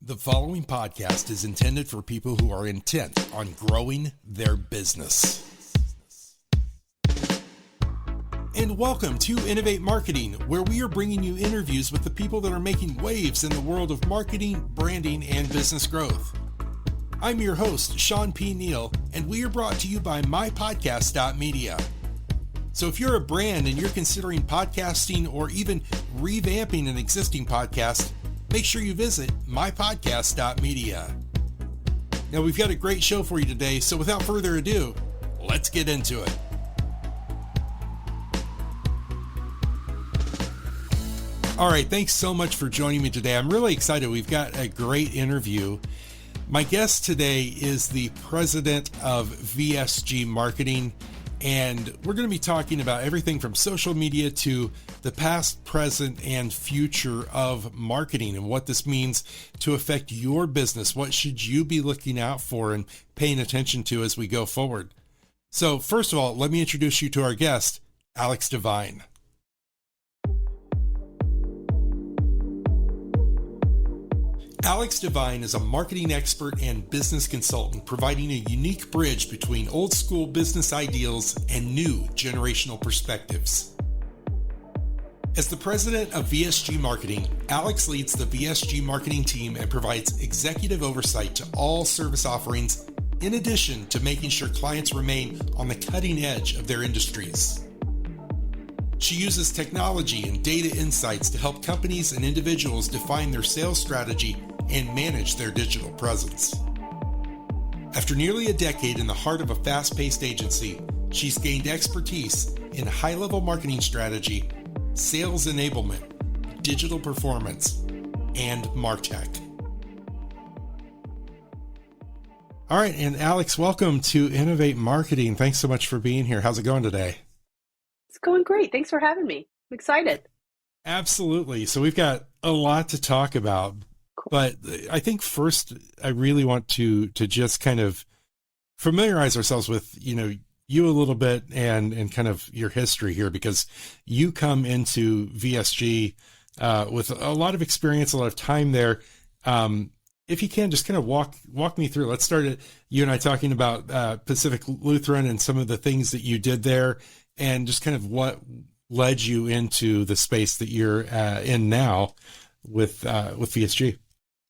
The following podcast is intended for people who are intent on growing their business. And welcome to Innovate Marketing, where we are bringing you interviews with the people that are making waves in the world of marketing, branding, and business growth. I'm your host, shawnpneal, and we are brought to you by mypodcastmedia. So if you're a brand and you're considering podcasting or even revamping an existing podcast, make sure you visit mypodcast.media. Now, we've got a great show for you today, so without further ado, let's get into it. All right, thanks so much for joining me today. I'm really excited. We've got a great interview. My guest today is the president of VSG Marketing, and we're going to be talking about everything from social media to the past, present, and future of marketing and what this means to affect your business. What should you be looking out for and paying attention to as we go forward? So first of all, let me introduce you to our guest, Alex Devine. Alex Devine is a marketing expert and business consultant, providing a unique bridge between old school business ideals and new generational perspectives. As the president of VSG Marketing, Alex leads the VSG Marketing team and provides executive oversight to all service offerings, in addition to making sure clients remain on the cutting edge of their industries. She uses technology and data insights to help companies and individuals define their sales strategy and manage their digital presence. After nearly a decade in the heart of a fast-paced agency, she's gained expertise in high-level marketing strategy, sales enablement, digital performance, and martech. All right, and Alex, welcome to Innovate Marketing. Thanks so much for being here. How's it going today? It's going great. Thanks for having me. I'm excited. Absolutely. So we've got a lot to talk about. But I think first, I really want to just kind of familiarize ourselves with, you a little bit and kind of your history here, because you come into VSG with a lot of experience, a lot of time there. If you can, just kind of walk me through. Let's start at you and I talking about Pacific Lutheran and some of the things that you did there, and just kind of what led you into the space that you're in now with VSG.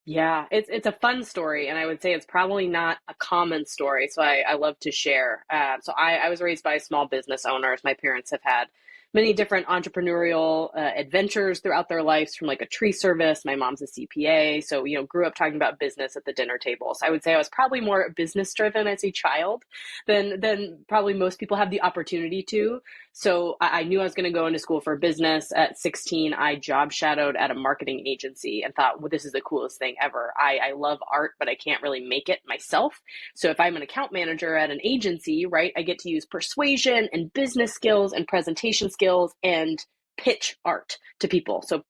Yeah, it's a fun story, and I would say it's probably not a common story, so I love to share. So I was raised by small business owners. My parents have had many different entrepreneurial adventures throughout their lives, from like a tree service. My mom's a CPA, so grew up talking about business at the dinner table. So I would say I was probably more business driven as a child than probably most people have the opportunity to. So I knew I was going to go into school for business. At 16, I job shadowed at a marketing agency and thought, well, this is the coolest thing ever. I love art, but I can't really make it myself. So if I'm an account manager at an agency, right, I get to use persuasion and business skills and presentation skills and pitch art to people. So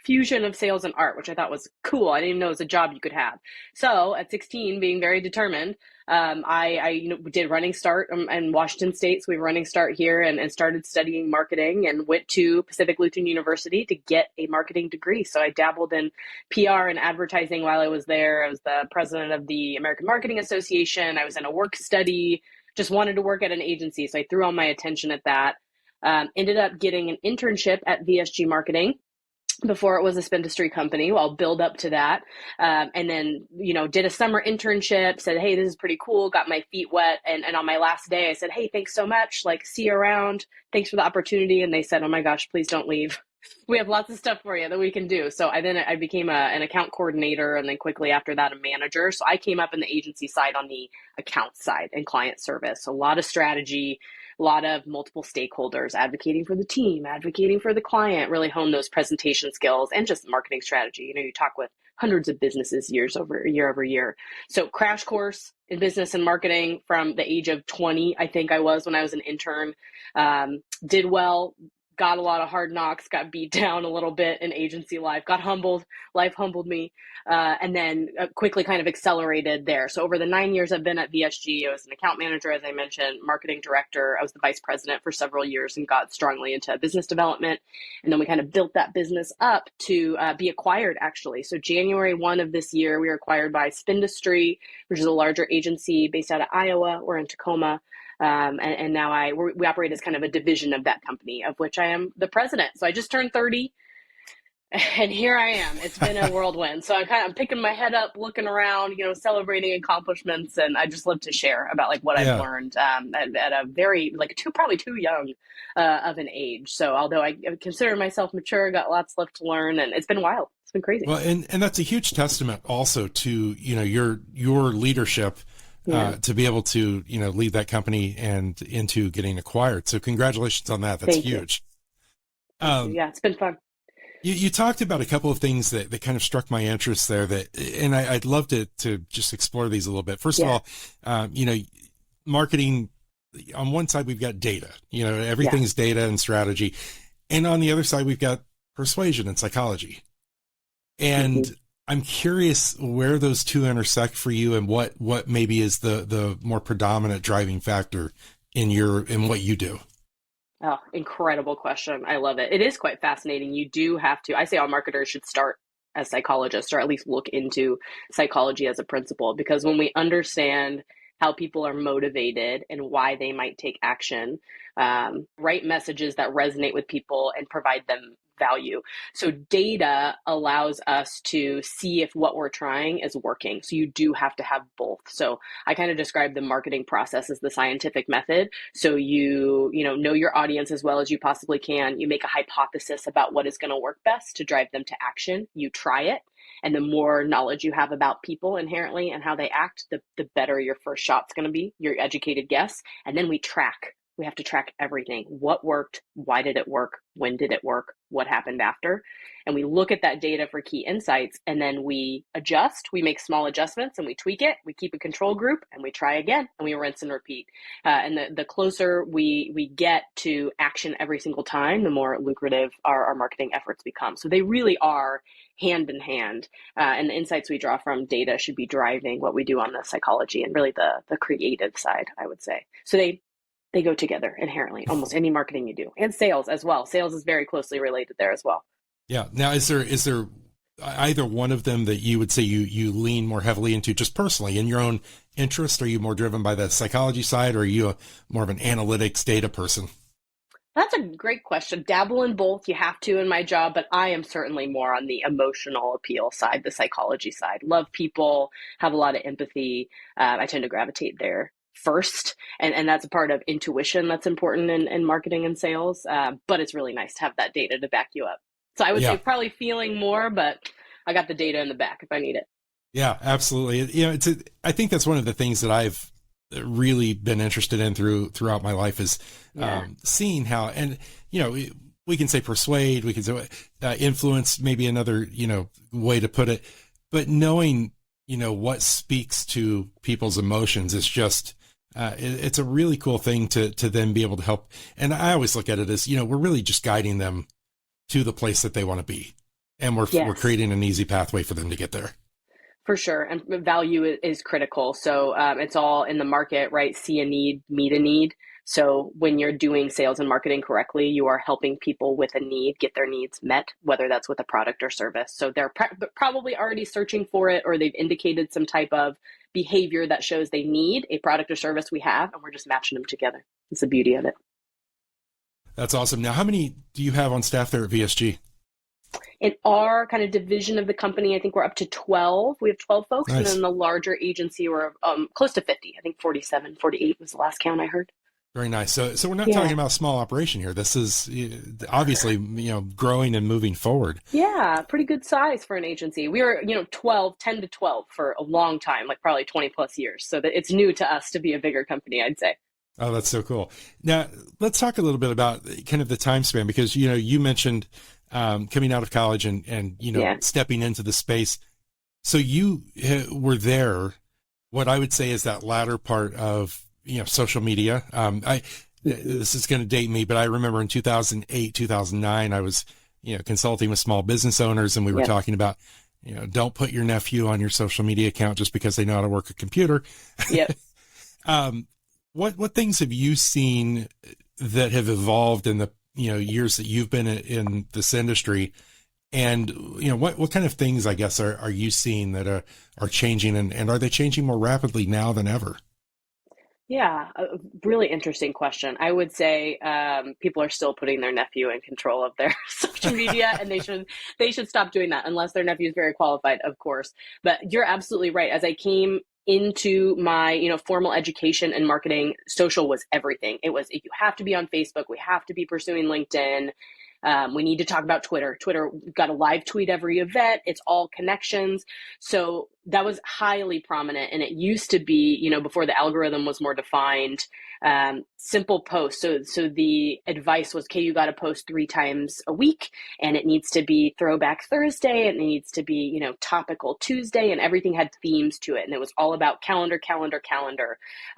fusion of sales and art, which I thought was cool. I didn't even know it was a job you could have. So at 16, being very determined, I did Running Start in Washington State. So we were Running Start here and started studying marketing and went to Pacific Lutheran University to get a marketing degree. So I dabbled in PR and advertising while I was there. I was the president of the American Marketing Association. I was in a work study, just wanted to work at an agency. So I threw all my attention at that. Ended up getting an internship at VSG Marketing before it was a spindustry company. Well, I'll build up to that. And then, did a summer internship, said, hey, this is pretty cool. Got my feet wet. And on my last day, I said, hey, thanks so much. See you around. Thanks for the opportunity. And they said, oh my gosh, please don't leave. We have lots of stuff for you that we can do. So I became an account coordinator, and then quickly after that, a manager. So I came up in the agency side on the account side and client service. A lot of strategy, a lot of multiple stakeholders, advocating for the team, advocating for the client, really hone those presentation skills and just marketing strategy. You talk with hundreds of businesses year over year. So crash course in business and marketing from the age of 20, I think I was when I was an intern. Did well, got a lot of hard knocks, got beat down a little bit in agency life, got humbled, life humbled me, and then quickly kind of accelerated there. So over the 9 years I've been at VSG, I was an account manager, as I mentioned, marketing director. I was the vice president for several years and got strongly into business development. And then we kind of built that business up to be acquired, actually. So January 1 of this year, we were acquired by Spindustry, which is a larger agency based out of Iowa. We're in Tacoma. And now we operate as kind of a division of that company, of which I am the president. So I just turned 30 and here I am. It's been a whirlwind. So I'm picking my head up, looking around, celebrating accomplishments. And I just love to share about like what I've learned at a very probably too young of an age. So although I consider myself mature, got lots left to learn, and it's been wild. It's been crazy. Well, and that's a huge testament also to, your leadership. To be able to, lead that company and into getting acquired. So congratulations on that. That's huge. Yeah, it's been fun. You talked about a couple of things that kind of struck my interest there and I'd love to just explore these a little bit. First of all, marketing, on one side, we've got data, everything's data and strategy. And on the other side, we've got persuasion and psychology. And I'm curious where those two intersect for you and what maybe is the more predominant driving factor in what you do. Oh, incredible question. I love it. It is quite fascinating. You do have to, I say all marketers should start as psychologists or at least look into psychology as a principle, because when we understand how people are motivated and why they might take action, write messages that resonate with people and provide them value. So data allows us to see if what we're trying is working. So you do have to have both. So I kind of describe the marketing process as the scientific method. So you know your audience as well as you possibly can. You make a hypothesis about what is going to work best to drive them to action. You try it. And the more knowledge you have about people inherently and how they act, the better your first shot's going to be, your educated guess. And then we track. We have to track everything. What worked? Why did it work? When did it work? What happened after? And we look at that data for key insights, and then we adjust. We make small adjustments and we tweak it. We keep a control group and we try again and we rinse and repeat. And the closer we get to action every single time, the more lucrative our marketing efforts become. So they really are hand in hand. And the insights we draw from data should be driving what we do on the psychology and really the creative side, I would say. So they go together inherently, almost any marketing you do, and sales as well. Sales is very closely related there as well. Yeah. Now, is there either one of them that you would say you lean more heavily into just personally in your own interest? Are you more driven by the psychology side, or are you more of an analytics data person? That's a great question. Dabble in both. You have to in my job, but I am certainly more on the emotional appeal side, the psychology side. Love people, have a lot of empathy. I tend to gravitate there first. And that's a part of intuition that's important in marketing and sales. But it's really nice to have that data to back you up. So I would say probably feeling more, but I got the data in the back if I need it. Yeah, absolutely. I think that's one of the things that I've really been interested in throughout my life is seeing how, and, we can say persuade, we can say influence, maybe another, way to put it, but knowing, what speaks to people's emotions is just, it's a really cool thing to then be able to help. And I always look at it as, we're really just guiding them to the place that they want to be. And we're creating an easy pathway for them to get there. For sure. And value is critical. So it's all in the market, right? See a need, meet a need. So when you're doing sales and marketing correctly, you are helping people with a need get their needs met, whether that's with a product or service. So they're probably already searching for it, or they've indicated some type of behavior that shows they need a product or service we have, and we're just matching them together. It's the beauty of it. That's awesome. Now, how many do you have on staff there at VSG? In our kind of division of the company, I think we're up to 12. We have 12 folks. Nice. And then the larger agency, we're close to 50. I think 47, 48 was the last count I heard. Very nice. So we're not talking about a small operation here. This is obviously, growing and moving forward. Yeah, pretty good size for an agency. We were, 10 to 12 for a long time, like probably 20 plus years. So that it's new to us to be a bigger company, I'd say. Oh, that's so cool. Now, let's talk a little bit about kind of the time span, because, you mentioned coming out of college and stepping into the space. So you were there, what I would say is that latter part of, social media. this is going to date me, but I remember in 2008, 2009, I was, consulting with small business owners, and we were talking about, don't put your nephew on your social media account just because they know how to work a computer. Yep. What things have you seen that have evolved in the, years that you've been in this industry? And, what kind of things, I guess, are you seeing that are changing, and are they changing more rapidly now than ever? Yeah, a really interesting question. I would say people are still putting their nephew in control of their social media, and they should stop doing that unless their nephew is very qualified, of course. But you're absolutely right. As I came into my formal education in marketing, social was everything. It was, you have to be on Facebook, we have to be pursuing LinkedIn. We need to talk about Twitter. Twitter got a live tweet every event. It's all connections. So that was highly prominent. And it used to be, before the algorithm was more defined, simple posts. So the advice was, okay, you got to post 3 times a week, and it needs to be Throwback Thursday, and it needs to be, Topical Tuesday, and everything had themes to it. And it was all about calendar.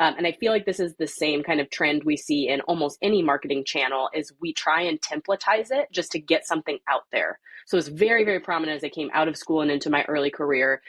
And I feel like this is the same kind of trend we see in almost any marketing channel, is we try and templatize it just to get something out there. So it's very, very prominent as I came out of school and into my early career.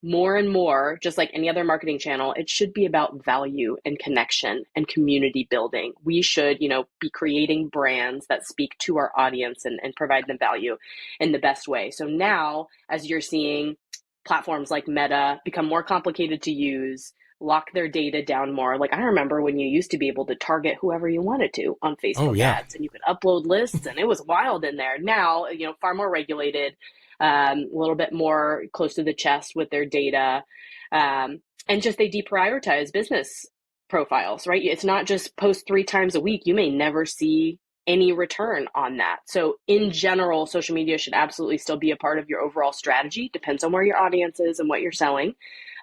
More and more, just like any other marketing channel, it should be about value and connection and community building. We should, be creating brands that speak to our audience and provide them value in the best way. So now, as you're seeing platforms like Meta become more complicated to use, lock their data down more. Like, I remember when you used to be able to target whoever you wanted to on Facebook ads, and you could upload lists, and it was wild in there. Now, far more regulated, a little bit more close to the chest with their data. And just they deprioritize business profiles, right? It's not just post 3 times a week. You may never see any return on that. So in general, social media should absolutely still be a part of your overall strategy. Depends on where your audience is and what you're selling.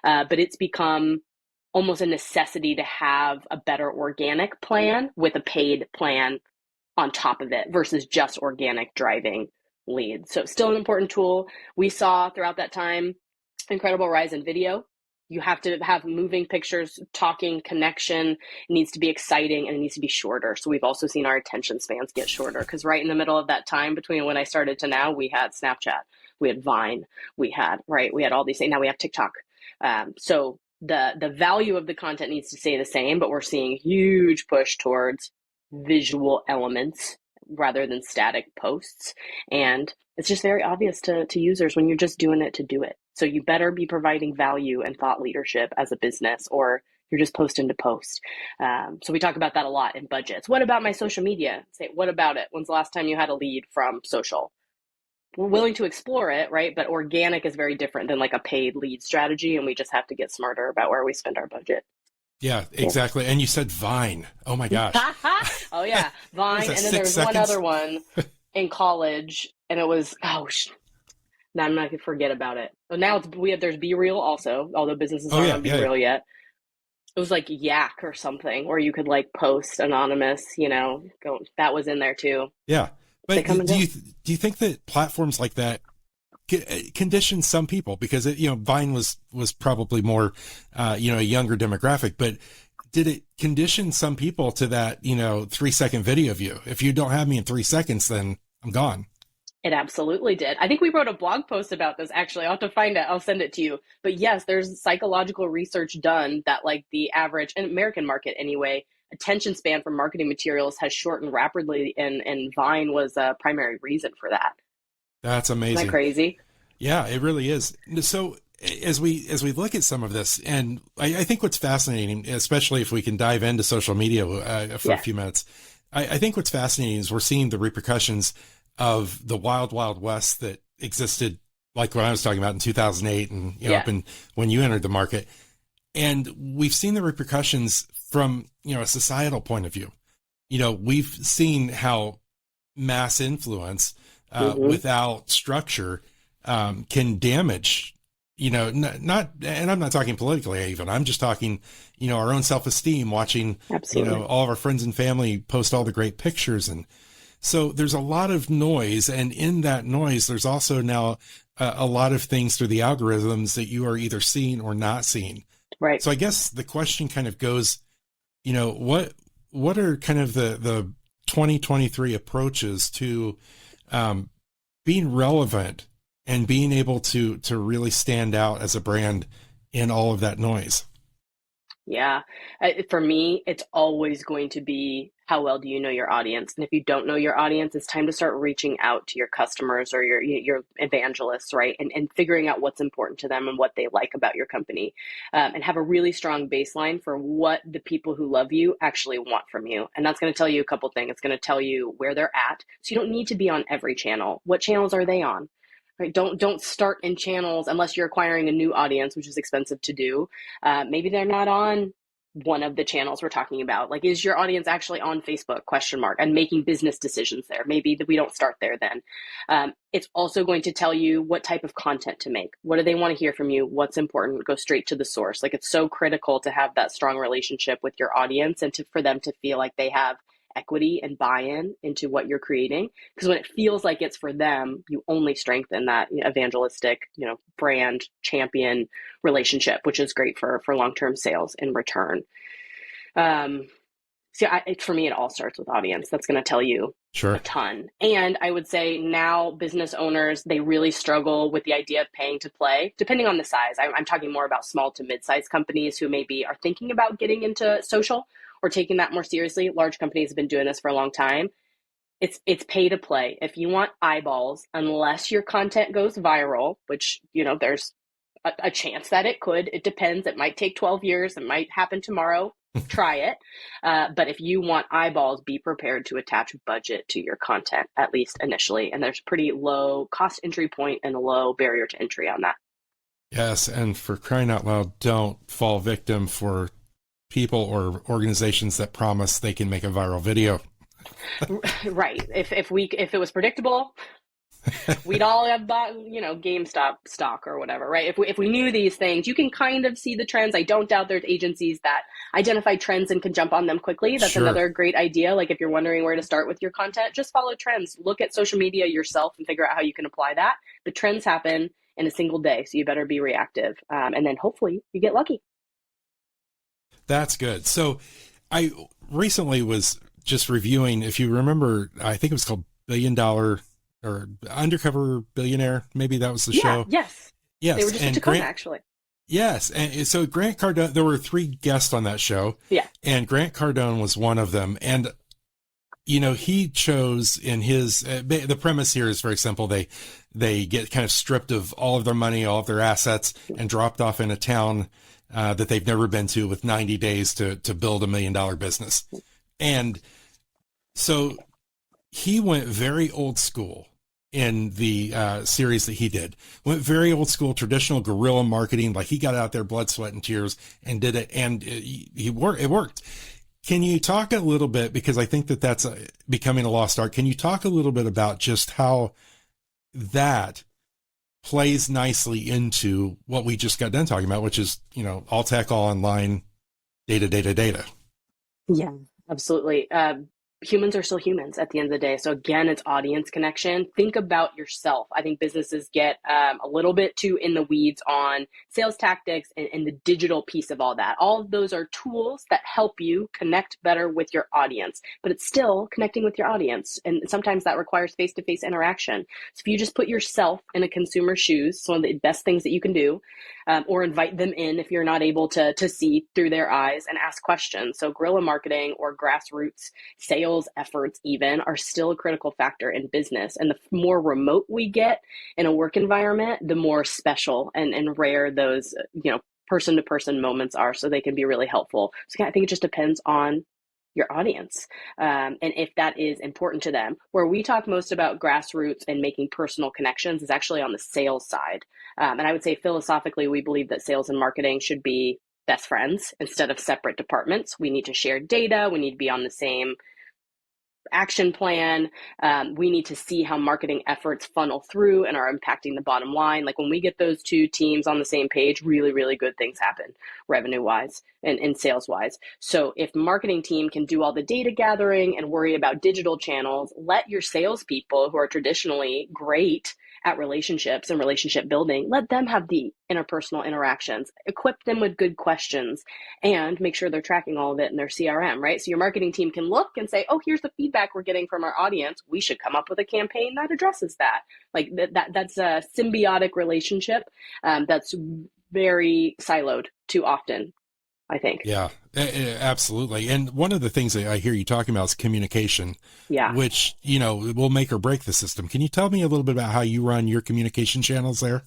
But it's become almost a necessity to have a better organic plan with a paid plan on top of it versus just organic driving leads. So still an important tool. We saw throughout that time, incredible rise in video. You have to have moving pictures, talking, connection. It needs to be exciting, and it needs to be shorter. So we've also seen our attention spans get shorter, because right in the middle of that time between when I started to now, we had Snapchat, we had Vine, we had all these things. Now we have TikTok. So the value of the content needs to stay the same, but we're seeing a huge push towards visual elements rather than static posts. And it's just very obvious to users when you're just doing it to do it. So you better be providing value and thought leadership as a business, or you're just posting to post. So we talk about that a lot in budgets. What about my social media? Say, what about it? When's the last time you had a lead from social? We're willing to explore it, right? But organic is very different than like a paid lead strategy. And we just have to get smarter about where we spend our budget. Yeah, exactly. And you said Vine. Oh my gosh. Oh yeah, Vine. And then there was one other one in college, and it was, now I'm not gonna forget about it. But now there's Be Real also, although businesses aren't on Be Real yet. It was like Yak or something, where you could like post anonymous, that was in there too. Yeah. But do you think that platforms like that condition some people? Because Vine was probably more a younger demographic, but did it condition some people to that 3-second video view? If you don't have me in 3 seconds, then I'm gone. It absolutely did. I think we wrote a blog post about this, actually. I'll have to find it. I'll send it to you. But yes, there's psychological research done that like the average, in American market anyway, attention span for marketing materials has shortened rapidly, and Vine was a primary reason for that. That's amazing. Isn't that crazy? Yeah, it really is. So as we look at some of this, and I think what's fascinating, especially if we can dive into social media for a few minutes, I think what's fascinating is we're seeing the repercussions of the wild, wild west that existed, like what I was talking about in 2008 and up in when you entered the market. And we've seen the repercussions from, a societal point of view. We've seen how mass influence without structure can damage, not, and I'm not talking politically even, I'm just talking, our own self-esteem, watching, all of our friends and family post all the great pictures. And so there's a lot of noise. And in that noise, there's also now a lot of things through the algorithms that you are either seeing or not seeing. Right. So I guess the question kind of goes, what are kind of the 2023 approaches to being relevant and being able to really stand out as a brand in all of that noise? Yeah. For me, it's always going to be, how well do you know your audience? And if you don't know your audience, it's time to start reaching out to your customers or your evangelists, right? And figuring out what's important to them and what they like about your company, and have a really strong baseline for what the people who love you actually want from you. And that's going to tell you a couple things. It's going to tell you where they're at. So you don't need to be on every channel. What channels are they on? Right? Don't start in channels unless you're acquiring a new audience, which is expensive to do. Maybe they're not on one of the channels we're talking about. Like, is your audience actually on Facebook? Question mark. And making business decisions there. Maybe we don't start there then. It's also going to tell you what type of content to make. What do they want to hear from you? What's important? Go straight to the source. Like, it's so critical to have that strong relationship with your audience and for them to feel like they have equity and buy-in into what you're creating. Because when it feels like it's for them, you only strengthen that evangelistic, brand champion relationship, which is great for long-term sales in return. For me, it all starts with audience. That's going to tell you Sure. a ton. And I would say now business owners, they really struggle with the idea of paying to play, depending on the size. I'm talking more about small to mid-sized companies who maybe are thinking about getting into social or taking that more seriously. Large companies have been doing this for a long time. It's pay to play. If you want eyeballs, unless your content goes viral, which, there's a chance that it could. It depends. It might take 12 years. It might happen tomorrow. Try it. But if you want eyeballs, be prepared to attach budget to your content, at least initially. And there's pretty low cost entry point and a low barrier to entry on that. Yes. And for crying out loud, don't fall victim for people or organizations that promise they can make a viral video. Right. If it was predictable, we'd all have bought, GameStop stock or whatever, right? If we knew these things, you can kind of see the trends. I don't doubt there's agencies that identify trends and can jump on them quickly. That's Sure. Another great idea. Like, if you're wondering where to start with your content, just follow trends. Look at social media yourself and figure out how you can apply that. But trends happen in a single day, so you better be reactive. And then hopefully you get lucky. That's good. So I recently was just reviewing, if you remember, I think it was called $1 Billion or Undercover Billionaire. Maybe that was the show. Yes. Yes. They were just in Tacoma, actually. Yes. And so Grant Cardone, there were 3 guests on that show. Yeah. And Grant Cardone was one of them. And, he chose in his, the premise here is very simple. They get kind of stripped of all of their money, all of their assets, and dropped off in a town that they've never been to with 90 days to build $1 million business. And so he went very old school in the series that he did. Went very old school, traditional guerrilla marketing. Like, he got out there, blood, sweat, and tears, and did it. And it worked. Can you talk a little bit, because I think that's becoming a lost art. Can you talk a little bit about just how that plays nicely into what we just got done talking about, which is, all tech, all online, data. Yeah, absolutely. Humans are still humans at the end of the day. So again, it's audience connection. Think about yourself. I think businesses get a little bit too in the weeds on sales tactics and the digital piece of all that. All of those are tools that help you connect better with your audience, but it's still connecting with your audience. And sometimes that requires face-to-face interaction. So if you just put yourself in a consumer's shoes, it's one of the best things that you can do, or invite them in if you're not able to see through their eyes and ask questions. So guerrilla marketing or grassroots sales efforts even are still a critical factor in business. And the more remote we get in a work environment, the more special and rare those, person-to-person moments are, so they can be really helpful. So I think it just depends on your audience, and if that is important to them. Where we talk most about grassroots and making personal connections is actually on the sales side. And I would say philosophically, we believe that sales and marketing should be best friends instead of separate departments. We need to share data. We need to be on the same action plan. We need to see how marketing efforts funnel through and are impacting the bottom line. Like, when we get those two teams on the same page, really, really good things happen revenue wise and sales wise. So if marketing team can do all the data gathering and worry about digital channels, let your salespeople, who are traditionally great at relationships and relationship building, let them have the interpersonal interactions, equip them with good questions, and make sure they're tracking all of it in their CRM, right? So your marketing team can look and say, oh, here's the feedback we're getting from our audience. We should come up with a campaign that addresses that. Like that's a symbiotic relationship that's very siloed too often, I think. Yeah, absolutely. And one of the things that I hear you talking about is communication, Yeah. which, will make or break the system. Can you tell me a little bit about how you run your communication channels there?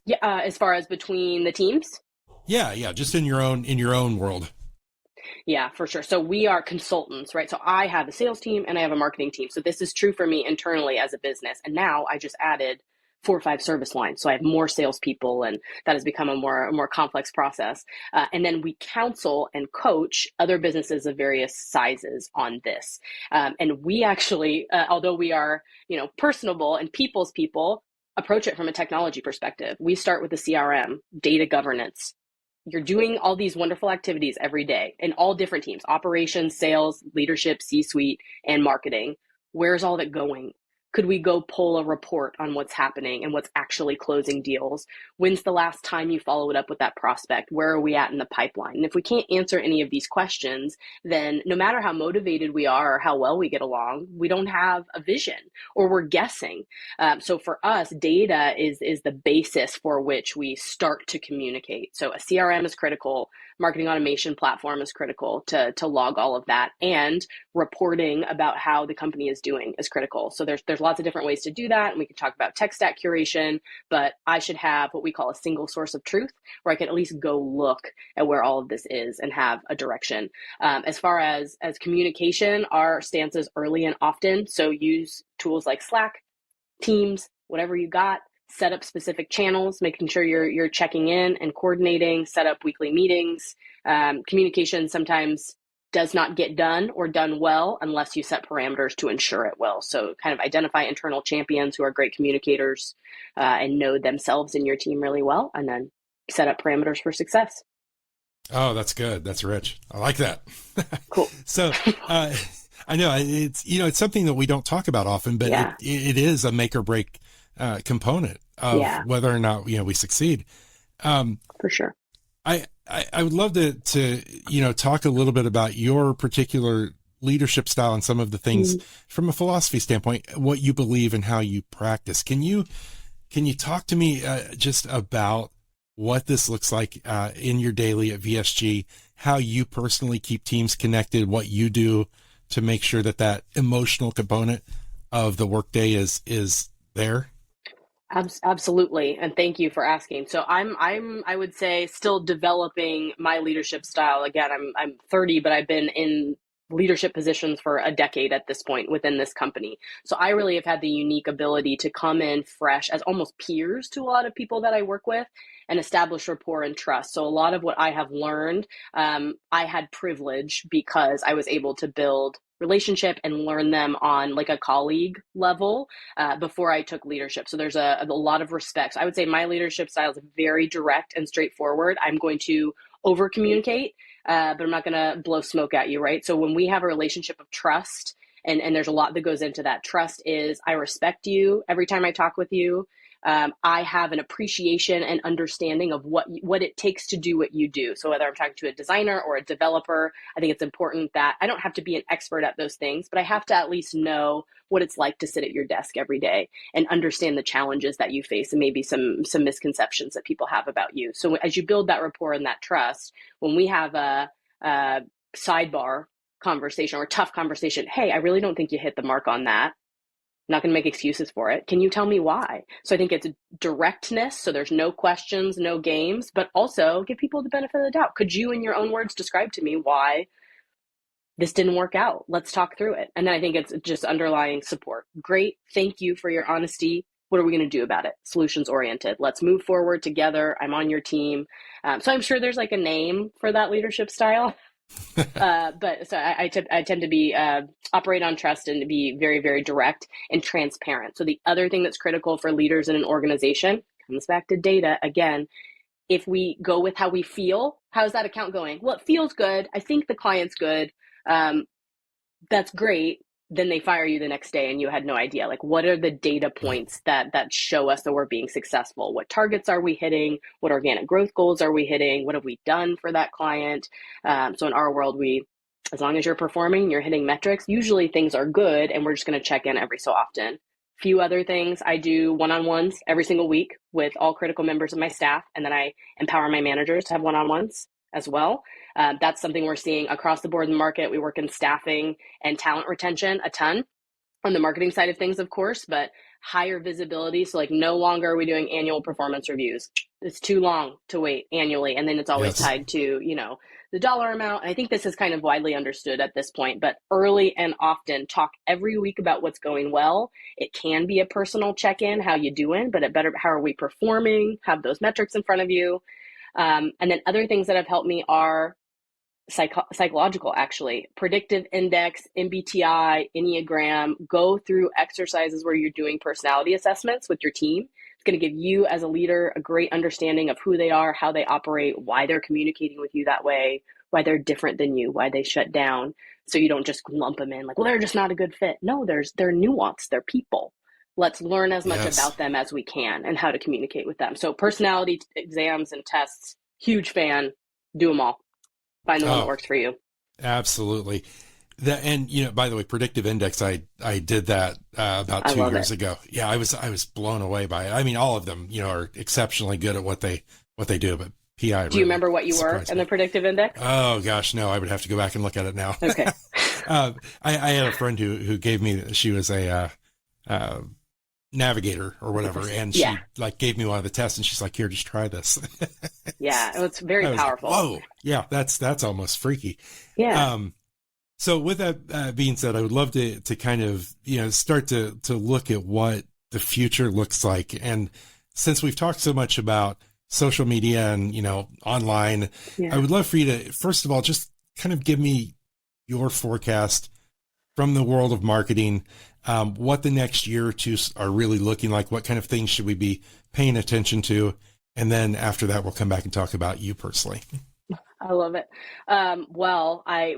Yeah. As far as between the teams? Yeah, just in your own world. Yeah, for sure. So we are consultants, right? So I have a sales team and I have a marketing team. So this is true for me internally as a business. And now I just added 4 or 5 service lines. So I have more salespeople, and that has become a more complex process. And then we counsel and coach other businesses of various sizes on this. And we actually, although we are, personable and people's people, approach it from a technology perspective. We start with the CRM, data governance. You're doing all these wonderful activities every day in all different teams, operations, sales, leadership, C-suite, and marketing. Where's all that going? Could we go pull a report on what's happening and what's actually closing deals? When's the last time you followed up with that prospect? Where are we at in the pipeline? And if we can't answer any of these questions, then no matter how motivated we are or how well we get along, we don't have a vision, or we're guessing. So for us, data is the basis for which we start to communicate. So a CRM is critical. Marketing automation platform is critical to log all of that, and reporting about how the company is doing is critical. So there's lots of different ways to do that, and we can talk about tech stack curation, but I should have what we call a single source of truth, where I can at least go look at where all of this is and have a direction. As far as communication, our stance is early and often. So use tools like Slack, Teams, whatever you got. Set up specific channels, making sure you're checking in and coordinating, set up weekly meetings. Communication sometimes does not get done or done well unless you set parameters to ensure it will. So kind of identify internal champions who are great communicators and know themselves and your team really well, and then set up parameters for success. Oh, that's good. That's rich. I like that. Cool. So, I know it's something that we don't talk about often, but it is a make or break component of whether or not we succeed. For sure. I would love to talk a little bit about your particular leadership style and some of the things from a philosophy standpoint, what you believe and how you practice. Can you talk to me just about what this looks like in your daily at VSG, how you personally keep teams connected, what you do to make sure that emotional component of the workday is there? Absolutely. And thank you for asking. So I would say still developing my leadership style. Again, I'm 30, but I've been in leadership positions for a decade at this point within this company. So I really have had the unique ability to come in fresh as almost peers to a lot of people that I work with and establish rapport and trust. So a lot of what I have learned, I had privilege because I was able to build relationship and learn them on like a colleague level before I took leadership. So there's a lot of respect. So I would say my leadership style is very direct and straightforward. I'm going to over communicate, but I'm not going to blow smoke at you, right? So when we have a relationship of trust, and there's a lot that goes into that. Trust is I respect you every time I talk with you. I have an appreciation and understanding of what it takes to do what you do. So whether I'm talking to a designer or a developer, I think it's important that I don't have to be an expert at those things, but I have to at least know what it's like to sit at your desk every day and understand the challenges that you face and maybe some misconceptions that people have about you. So as you build that rapport and that trust, when we have a sidebar conversation or a tough conversation, hey, I really don't think you hit the mark on that. I'm not going to make excuses for it. Can you tell me why? So I think it's directness. So there's no questions, no games, but also give people the benefit of the doubt. Could you, in your own words, describe to me why this didn't work out? Let's talk through it. And then I think it's just underlying support. Great. Thank you for your honesty. What are we going to do about it? Solutions oriented. Let's move forward together. I'm on your team. So I'm sure there's like a name for that leadership style. But so I tend to be operate on trust and to be very, very direct and transparent. So the other thing that's critical for leaders in an organization comes back to data again. If we go with how we feel, how's that account going? Well, it feels good. I think the client's good. That's great. then they fire you the next day and you had no idea. Like, what are the data points that show us that we're being successful? What targets are we hitting? What organic growth goals are we hitting? What have we done for that client? So in our world, as long as you're performing, you're hitting metrics, usually things are good, and we're just going to check in every so often. Few other things, I do one-on-ones every single week with all critical members of my staff, and then I empower my managers to have one-on-ones as well. That's something we're seeing across the board in the market. We work in staffing and talent retention a ton on the marketing side of things, of course, but higher visibility. So like no longer are we doing annual performance reviews. It's too long to wait annually. And then it's always tied to, the dollar amount. And I think this is kind of widely understood at this point, but early and often talk every week about what's going well. It can be a personal check-in, how you doing, but how are we performing? Have those metrics in front of you. And then other things that have helped me are psychological, actually. Predictive index, MBTI, Enneagram. Go through exercises where you're doing personality assessments with your team. It's going to give you as a leader a great understanding of who they are, how they operate, why they're communicating with you that way, why they're different than you, why they shut down. So you don't just lump them in like, well, they're just not a good fit. No, they're nuanced. They're people. Let's learn as much about them as we can and how to communicate with them. So personality exams and tests, huge fan. Do them all. Find the one that works for you. Absolutely. By the way, predictive index, I did that about 2 years ago. Yeah, I was blown away by it. I mean, all of them, are exceptionally good at what they do, but PI. Do you remember what you were in the predictive index? Oh gosh, no, I would have to go back and look at it now. Okay. I had a friend who gave me, she was a navigator or whatever, and she gave me one of the tests, and she's like, here, just try this. Yeah, it's very powerful. Like, whoa, yeah, that's almost freaky. Yeah. So with that being said, I would love to kind of start to look at what the future looks like. And since we've talked so much about social media and online, I would love for you to first of all just kind of give me your forecast from the world of marketing, what the next year or two are really looking like, what kind of things should we be paying attention to, and then after that we'll come back and talk about you personally. I love it.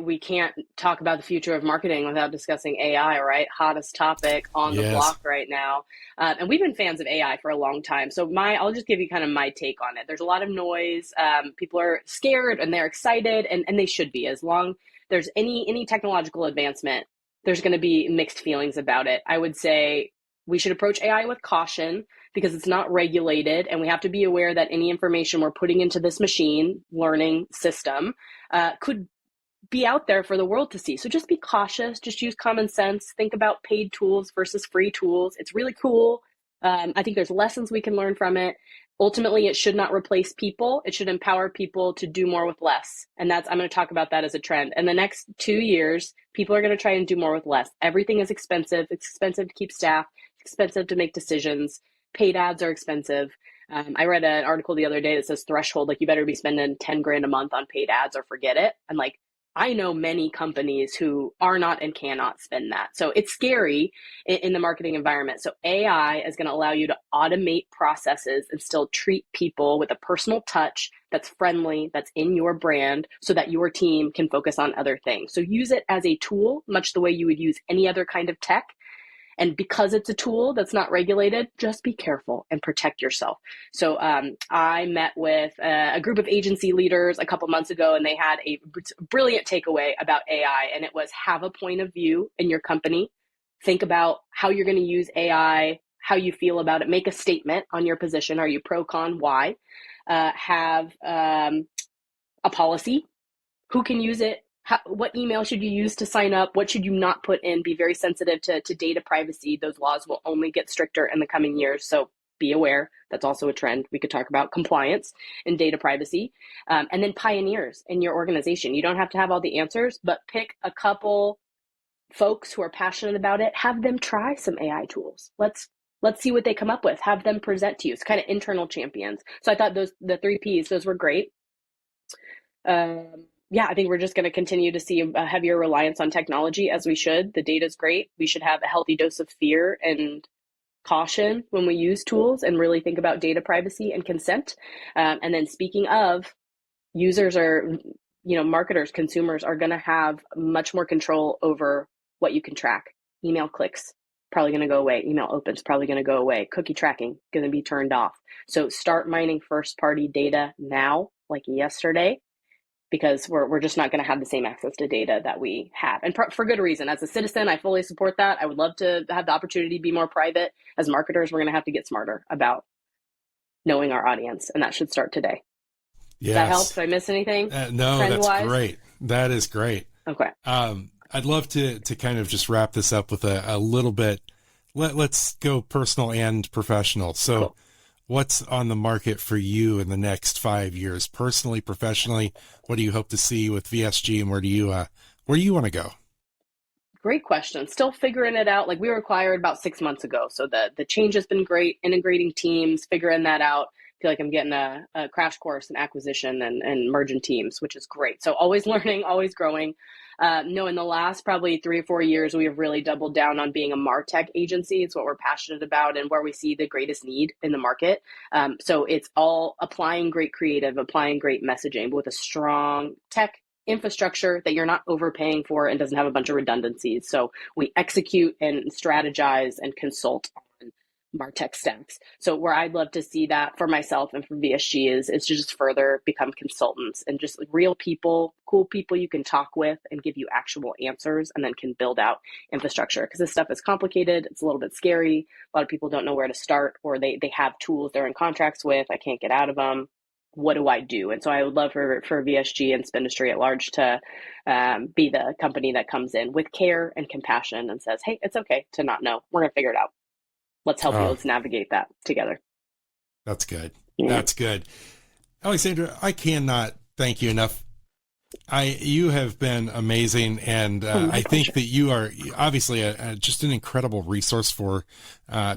We can't talk about the future of marketing without discussing AI, right? Hottest topic on the block right now. And we've been fans of AI for a long time. So I'll just give you kind of my take on it. There's a lot of noise. People are scared and they're excited, and they should be. As long there's any technological advancement, there's going to be mixed feelings about it. I would say we should approach AI with caution because it's not regulated, and we have to be aware that any information we're putting into this machine learning system could be out there for the world to see. So just be cautious, just use common sense, think about paid tools versus free tools. It's really cool. I think there's lessons we can learn from it. Ultimately, it should not replace people. It should empower people to do more with less. And I'm going to talk about that as a trend. In the next 2 years, people are going to try and do more with less. Everything is expensive. It's expensive to keep staff. It's expensive to make decisions. Paid ads are expensive. I read an article the other day that says threshold, like you better be spending 10 grand a month on paid ads or forget it. And like, I know many companies who are not and cannot spend that. So it's scary in the marketing environment. So AI is going to allow you to automate processes and still treat people with a personal touch that's friendly, that's in your brand, so that your team can focus on other things. So use it as a tool, much the way you would use any other kind of tech. And because it's a tool that's not regulated, just be careful and protect yourself. So I met with a group of agency leaders a couple months ago, and they had a brilliant takeaway about AI. And it was, have a point of view in your company. Think about how you're going to use AI, how you feel about it. Make a statement on your position. Are you pro, con, why? Have a policy. Who can use it? What email should you use to sign up? What should you not put in? Be very sensitive to data privacy. Those laws will only get stricter in the coming years. So be aware. That's also a trend. We could talk about compliance and data privacy. And then pioneers in your organization. You don't have to have all the answers, but pick a couple folks who are passionate about it. Have them try some AI tools. Let's see what they come up with. Have them present to you. It's kind of internal champions. So I thought the 3 Ps, those were great. I think we're just going to continue to see a heavier reliance on technology, as we should. The data is great. We should have a healthy dose of fear and caution when we use tools and really think about data privacy and consent. And then speaking of, users are, marketers, consumers are going to have much more control over what you can track email clicks, probably going to go away. Email opens, probably going to go away. Cookie tracking, going to be turned off. So start mining first party data now, like yesterday, because we're just not going to have the same access to data that we have. And for good reason. As a citizen, I fully support that. I would love to have the opportunity to be more private. As marketers, we're going to have to get smarter about knowing our audience, and that should start today. Yes. Does that help? Did I miss anything? No, that's great. That is great. Okay. I'd love to kind of just wrap this up with a little bit. Let's go personal and professional. So cool. What's on the market for you in the next 5 years, personally, professionally? What do you hope to see with VSG, and where do you want to go? Great question. Still figuring it out. Like, we were acquired about 6 months ago. So the change has been great, integrating teams, figuring that out. I feel like I'm getting a crash course in acquisition and merging teams, which is great. So always learning, always growing. In the last probably 3 or 4 years, we have really doubled down on being a martech agency. It's what we're passionate about and where we see the greatest need in the market. So it's all applying great creative, applying great messaging, but with a strong tech infrastructure that you're not overpaying for and doesn't have a bunch of redundancies. So we execute and strategize and consult on martech stacks. So where I'd love to see that for myself and for VSG is to just further become consultants and just real people, cool people you can talk with and give you actual answers, and then can build out infrastructure, because this stuff is complicated. It's a little bit scary. A lot of people don't know where to start, or they have tools they're in contracts with. I can't get out of them. What do I do? And so I would love for VSG and Spindustry at large to be the company that comes in with care and compassion and says, hey, it's okay to not know. We're going to figure it out. Let's help you. Let's navigate that together. That's good. Yeah. That's good. Alexandra, I cannot thank you enough. You have been amazing. And I think that you are obviously just an incredible resource for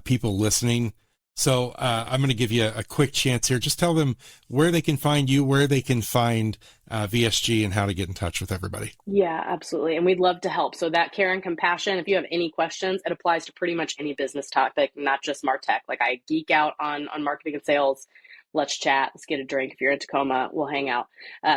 people listening. So I'm going to give you a quick chance here. Just tell them where they can find you, where they can find VSG, and how to get in touch with everybody. Yeah, absolutely. And we'd love to help. So that care and compassion, if you have any questions, it applies to pretty much any business topic, not just martech. Like, I geek out on marketing and sales. Let's chat. Let's get a drink. If you're in Tacoma, we'll hang out.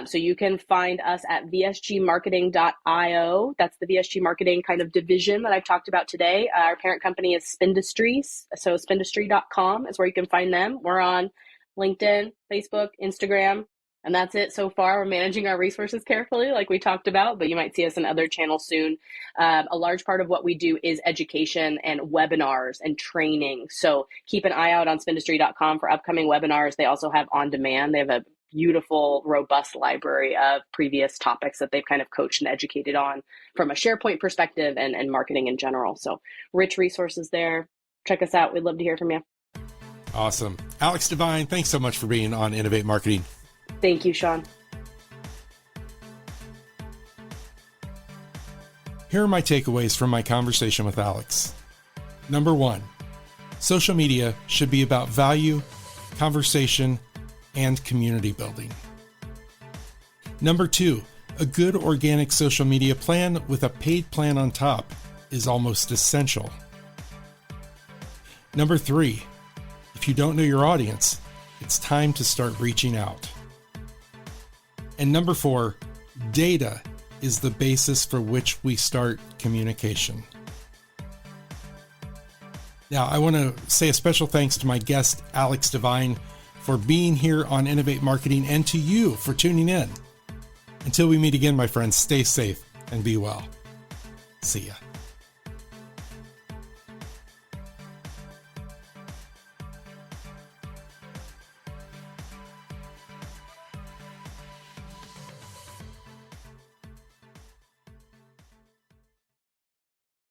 So you can find us at vsgmarketing.io. That's the VSG Marketing kind of division that I've talked about today. Our parent company is Spindustry. So spindustry.com is where you can find them. We're on LinkedIn, Facebook, Instagram, and that's it so far. We're managing our resources carefully, like we talked about, but you might see us in other channels soon. A large part of what we do is education and webinars and training. So keep an eye out on spindustry.com for upcoming webinars. They also have on demand. They have a beautiful, robust library of previous topics that they've kind of coached and educated on from a SharePoint perspective and marketing in general. So rich resources there. Check us out. We'd love to hear from you. Awesome. Alex Devine, thanks so much for being on Innovate Marketing. Thank you, Sean. Here are my takeaways from my conversation with Alex. Number 1, social media should be about value, conversation, and community building. Number 2, a good organic social media plan with a paid plan on top is almost essential. Number 3, if you don't know your audience, it's time to start reaching out. And number 4, data is the basis for which we start communication. Now, I want to say a special thanks to my guest, Alex Devine, for being here on Innovate Marketing, and to you for tuning in. Until we meet again, my friends, stay safe and be well. See ya.